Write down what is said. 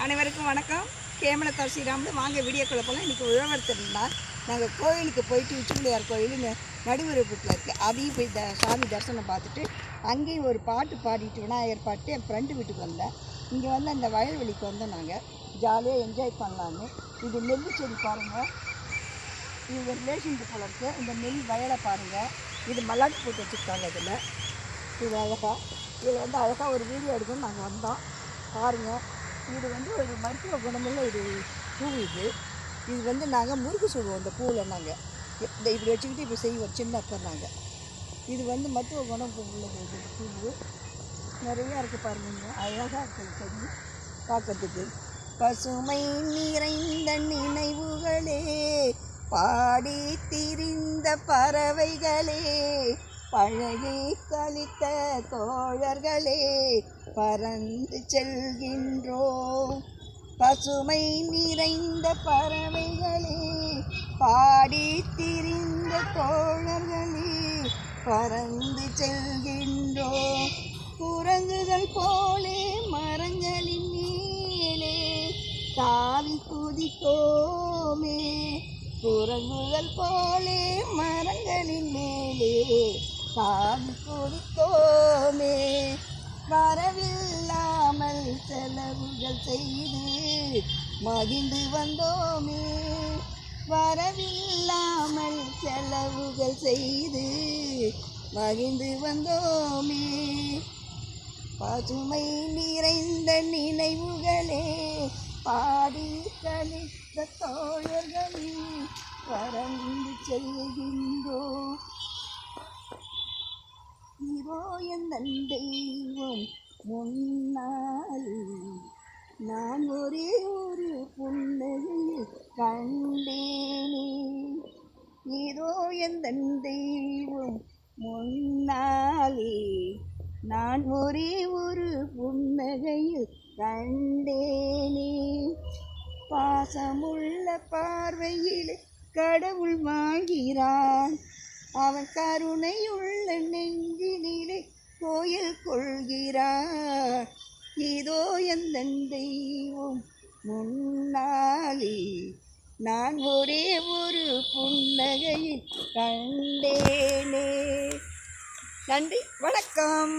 அனைவருக்கும் வணக்கம். கேமலத்தார் ஸ்ரீராமன் வாங்க வீடியோக்குள்ளே போகலாம். இன்றைக்கி உழவர் திருநாள். நாங்கள் கோயிலுக்கு போயிட்டு உச்சிப்பிள்ளையார் கோயில் நடுவரப்புட்டில் இருக்குது. அதையும் போய் சாமி தரிசனம் பார்த்துட்டு அங்கேயும் ஒரு பாட்டு பாடிட்டு விநாயகர் பாட்டு என் ஃப்ரெண்டு வீட்டுக்கு வந்தேன். இங்கே வந்து அந்த வயல்வெளிக்கு வந்தோம். நாங்கள் ஜாலியாக என்ஜாய் பண்ணலான்னு. இது நெல் செடி பாருங்கள், இது ரிலேஷனுக்கு போல இருக்குது. இந்த நெல் வயலை பாருங்கள், இது மல்லாட்டு போட்டு வச்சுருக்காங்க. இது அழகாக, இதில் வந்து அழகாக ஒரு வீடியோ எடுக்கணும்னு நாங்கள் வந்தோம். பாருங்கள், இது வந்து ஒரு மருத்துவ குணமுள்ள ஒரு பூ. இது வந்து நாங்கள் முறுக்கு சொல்லுவோம். இந்த பூவில் நாங்கள் இந்த இப்படி வச்சுக்கிட்டு இப்படி செய்வோம் சின்ன அப்போ. நாங்கள் இது வந்து மருத்துவ குணம் உள்ளது. இது பூ நிறையா இருக்குது பாருங்க, அழகாக இருக்குது செடி பார்க்கறதுக்கு. பசுமை நிறைந்த நினைவுகளே, பாடி திரிந்த பறவைகளே, பழகி கழித்த தோழர்களே, பறந்து செல்கின்றோம். பசுமை நிறைந்த பறவைகளே, பாடி திரிந்த தோழர்களே, பறந்து செல்கின்றோம். குரங்குகள் போலே மரங்களின் மேலே தாவி குதித்தோமே, குரங்குகள் போலே மரங்களின் மேலே தாவி குதித்தோமே. வரவில்லாமல் செலவுகள் செய்து மகிழ்ந்து வந்தோமே, வரவில்லாமல் செலவுகள் செய்து மகிழ்ந்து வந்தோமே. பசுமை நிறைந்த நினைவுகளே, பாடி கழித்த தோழர்களே, பறந்து செல்கின்றோம். இதோ எந்தன் தெய்வம் முன்னால், நான் ஒரே ஒரு புன்னகையில் கண்டேனே. இதோ எந்தன் தெய்வம் முன்னாலே, நான் ஒரே ஒரு புன்னகையில் கண்டேனே. பாசமுள்ள பார்வையில் கடவுள் வாழ்கிறான், அவன் கருணையுள்ள நெஞ்சினிலே கோயில் கொள்கிறார். இதோ எந்தன் தெய்வம் முன்னாலே, நான் ஒரே ஒரு புன்னகையில் கண்டேனே. நன்றி, வணக்கம்.